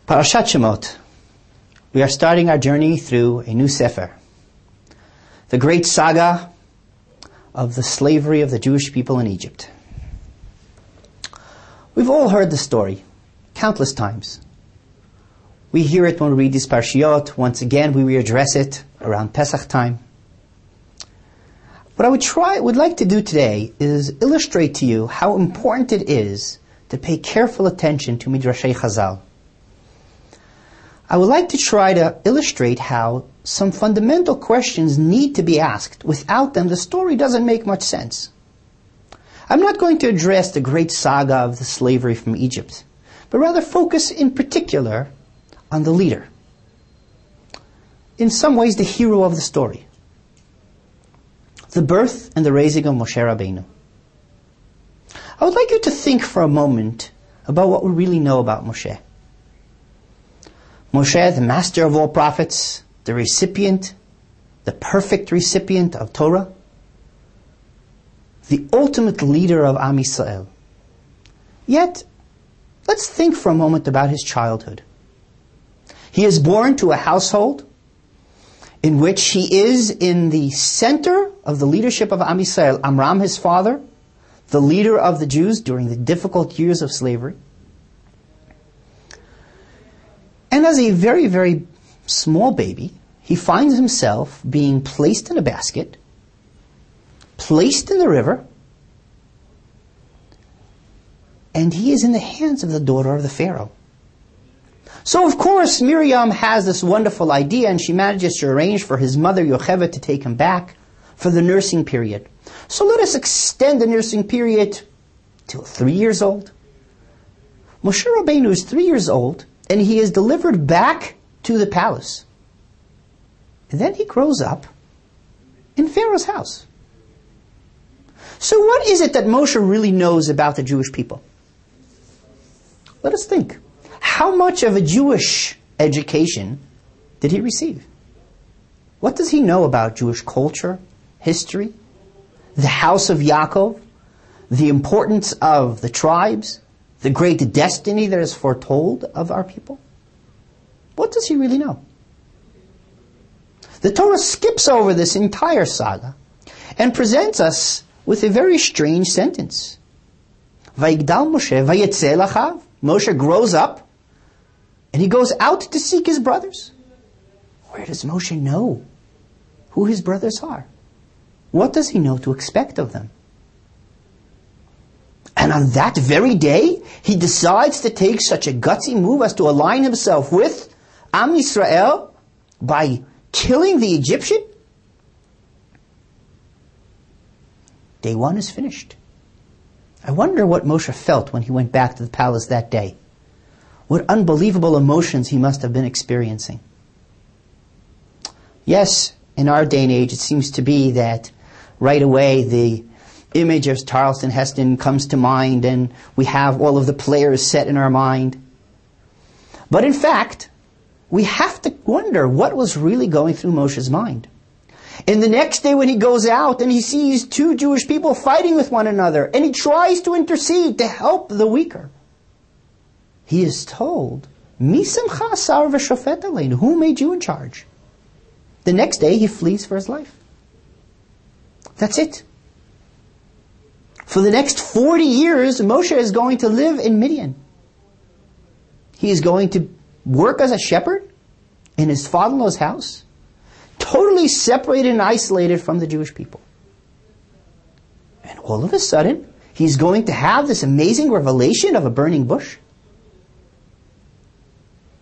Parashat Shemot. We are starting our journey through a new sefer. The great saga of the slavery of the Jewish people in Egypt. We've all heard the story countless times. We hear it when we read these parashiyot. Once again, we readdress it around Pesach time. What I would like to do today is illustrate to you how important it is to pay careful attention to Midrashei Chazal. I would like to try to illustrate how some fundamental questions need to be asked. Without them, the story doesn't make much sense. I'm not going to address the great saga of the slavery from Egypt, but rather focus in particular on the leader. In some ways, the hero of the story. The birth and the raising of Moshe Rabbeinu. I would like you to think for a moment about what we really know about Moshe. Moshe, the master of all prophets, the recipient, the perfect recipient of Torah, the ultimate leader of Am Yisrael. Yet, let's think for a moment about his childhood. He is born to a household in which he is in the center of the leadership of Am Yisrael. Amram, his father, the leader of the Jews during the difficult years of slavery. And as a very, very small baby, he finds himself being placed in a basket, placed in the river, and he is in the hands of the daughter of the Pharaoh. So of course Miriam has this wonderful idea, and she manages to arrange for his mother Yocheved to take him back for the nursing period. So let us extend the nursing period till 3 years old. Moshe Rabbeinu is 3 years old, and he is delivered back to the palace. And then he grows up in Pharaoh's house. So what is it that Moshe really knows about the Jewish people? Let us think. How much of a Jewish education did he receive? What does he know about Jewish culture, history, the house of Yaakov, the importance of the tribes, the great destiny that is foretold of our people? What does he really know? The Torah skips over this entire saga and presents us with a very strange sentence. Vayigdal Moshe vayetze lachav. Moshe grows up and he goes out to seek his brothers. Where does Moshe know who his brothers are? What does he know to expect of them? And on that very day, he decides to take such a gutsy move as to align himself with Am Yisrael by killing the Egyptian? Day one is finished. I wonder what Moshe felt when he went back to the palace that day. What unbelievable emotions he must have been experiencing. Yes, in our day and age, it seems to be that right away the image of Charleston Heston comes to mind, and we have all of the players set in our mind. But in fact, we have to wonder what was really going through Moshe's mind. And the next day when he goes out and he sees two Jewish people fighting with one another, and he tries to intercede to help the weaker, he is told, Mi simcha asar v'shofet aleinu, who made you in charge? The next day he flees for his life. That's it. For the next 40 years, Moshe is going to live in Midian. He is going to work as a shepherd in his father-in-law's house, totally separated and isolated from the Jewish people. And all of a sudden, he's going to have this amazing revelation of a burning bush.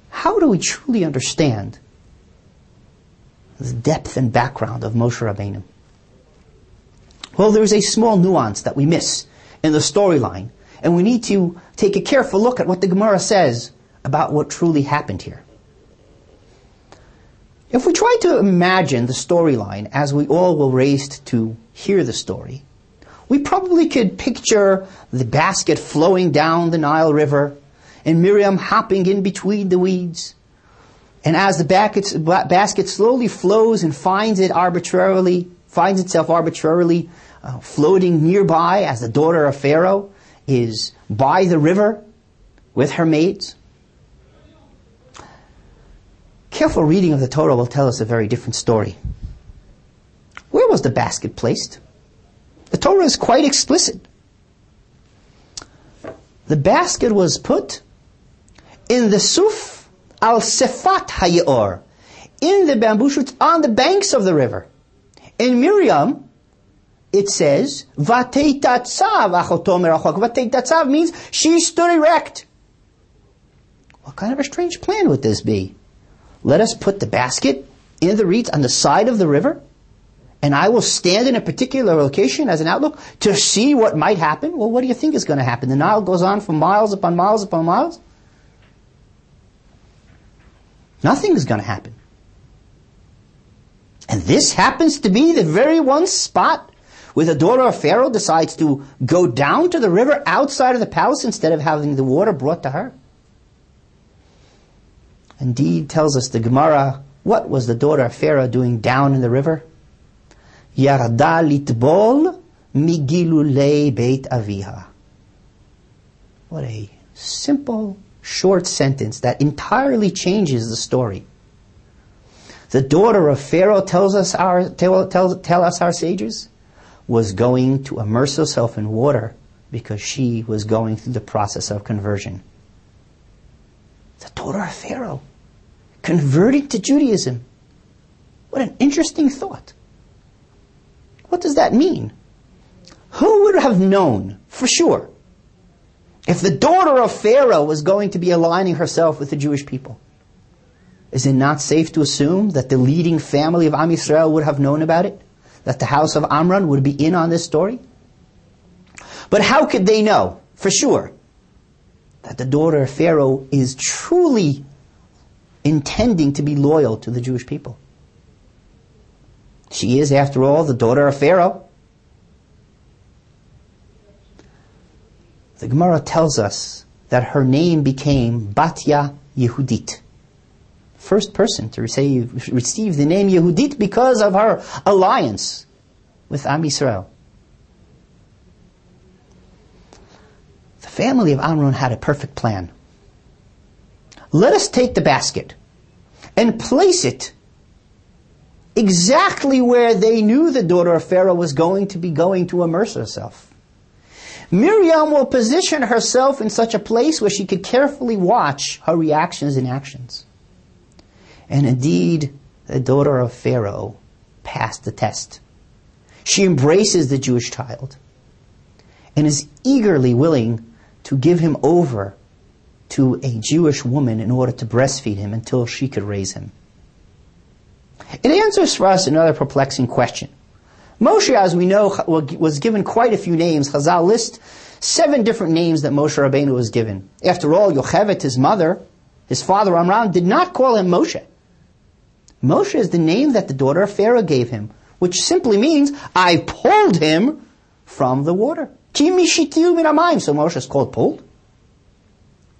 How do we truly understand the depth and background of Moshe Rabbeinu? Well, there's a small nuance that we miss in the storyline, and we need to take a careful look at what the Gemara says about what truly happened here. If we try to imagine the storyline as we all were raised to hear the story, we probably could picture the basket flowing down the Nile River and Miriam hopping in between the weeds. And as the basket slowly flows and finds itself arbitrarily floating nearby as the daughter of Pharaoh is by the river with her maids. Careful reading of the Torah will tell us a very different story. Where was the basket placed? The Torah is quite explicit. The basket was put in the suf al sefat hayor, in the bamboo shoots on the banks of the river. In Miriam, it says, Vatei tatzav achoto merachok. Vatei tatzav means she stood erect. What kind of a strange plan would this be? Let us put the basket in the reeds on the side of the river, and I will stand in a particular location as an outlook to see what might happen. Well, what do you think is going to happen? The Nile goes on for miles upon miles upon miles. Nothing is going to happen. And this happens to be the very one spot where the daughter of Pharaoh decides to go down to the river outside of the palace instead of having the water brought to her. Indeed, tells us the Gemara, what was the daughter of Pharaoh doing down in the river? Yarda litbol migilulei beit aviha. What a simple, short sentence that entirely changes the story. The daughter of Pharaoh, tell us our sages, was going to immerse herself in water because she was going through the process of conversion. The daughter of Pharaoh converting to Judaism. What an interesting thought. What does that mean? Who would have known for sure if the daughter of Pharaoh was going to be aligning herself with the Jewish people? Is it not safe to assume that the leading family of Am Yisrael would have known about it? That the house of Amram would be in on this story? But how could they know for sure that the daughter of Pharaoh is truly intending to be loyal to the Jewish people? She is, after all, the daughter of Pharaoh. The Gemara tells us that her name became Batya Yehudit. First person to receive the name Yehudit because of her alliance with Am Yisrael. The family of Amram had a perfect plan. Let us take the basket and place it exactly where they knew the daughter of Pharaoh was going to immerse herself. Miriam will position herself in such a place where she could carefully watch her reactions and actions. And indeed, the daughter of Pharaoh passed the test. She embraces the Jewish child and is eagerly willing to give him over to a Jewish woman in order to breastfeed him until she could raise him. It answers for us another perplexing question. Moshe, as we know, was given quite a few names. Chazal list 7 different names that Moshe Rabbeinu was given. After all, Yocheved, his mother, his father Amram, did not call him Moshe. Moshe is the name that the daughter of Pharaoh gave him, which simply means, I pulled him from the water. Ki mishitiu min hamayim. So Moshe is called pulled.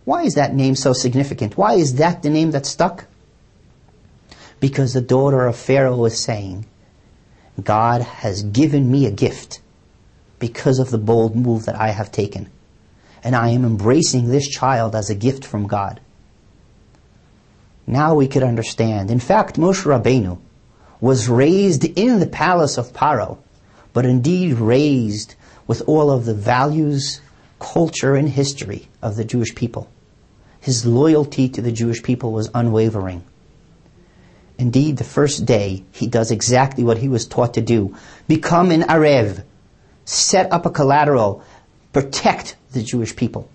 Why is that name so significant? Why is that the name that stuck? Because the daughter of Pharaoh was saying, God has given me a gift because of the bold move that I have taken. And I am embracing this child as a gift from God. Now we could understand. In fact, Moshe Rabbeinu was raised in the palace of Paro, but indeed raised with all of the values, culture, and history of the Jewish people. His loyalty to the Jewish people was unwavering. Indeed, the first day, he does exactly what he was taught to do. Become an Arev. Set up a collateral. Protect the Jewish people.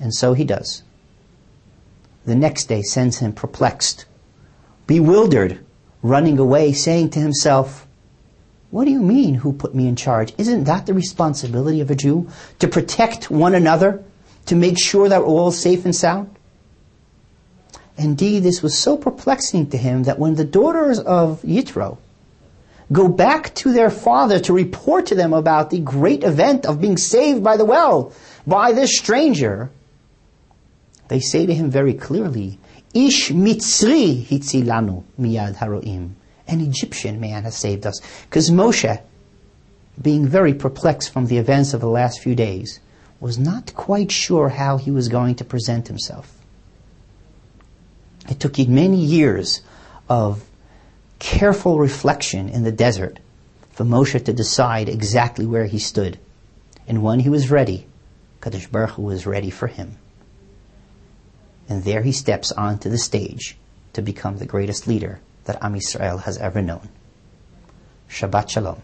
And so he does. The next day sends him perplexed, bewildered, running away, saying to himself, what do you mean, who put me in charge? Isn't that the responsibility of a Jew? To protect one another? To make sure that we're all safe and sound? Indeed, this was so perplexing to him that when the daughters of Yitro go back to their father to report to them about the great event of being saved by the well, by this stranger, they say to him very clearly, Ish Mitzri hitzilanu miyad haroim. An Egyptian man has saved us. Because Moshe, being very perplexed from the events of the last few days, was not quite sure how he was going to present himself. It It took many years of careful reflection in the desert for Moshe to decide exactly where he stood. And when he was ready, Kadosh Baruch Hu was ready for him. And there he steps onto the stage to become the greatest leader that Am Yisrael has ever known. Shabbat Shalom.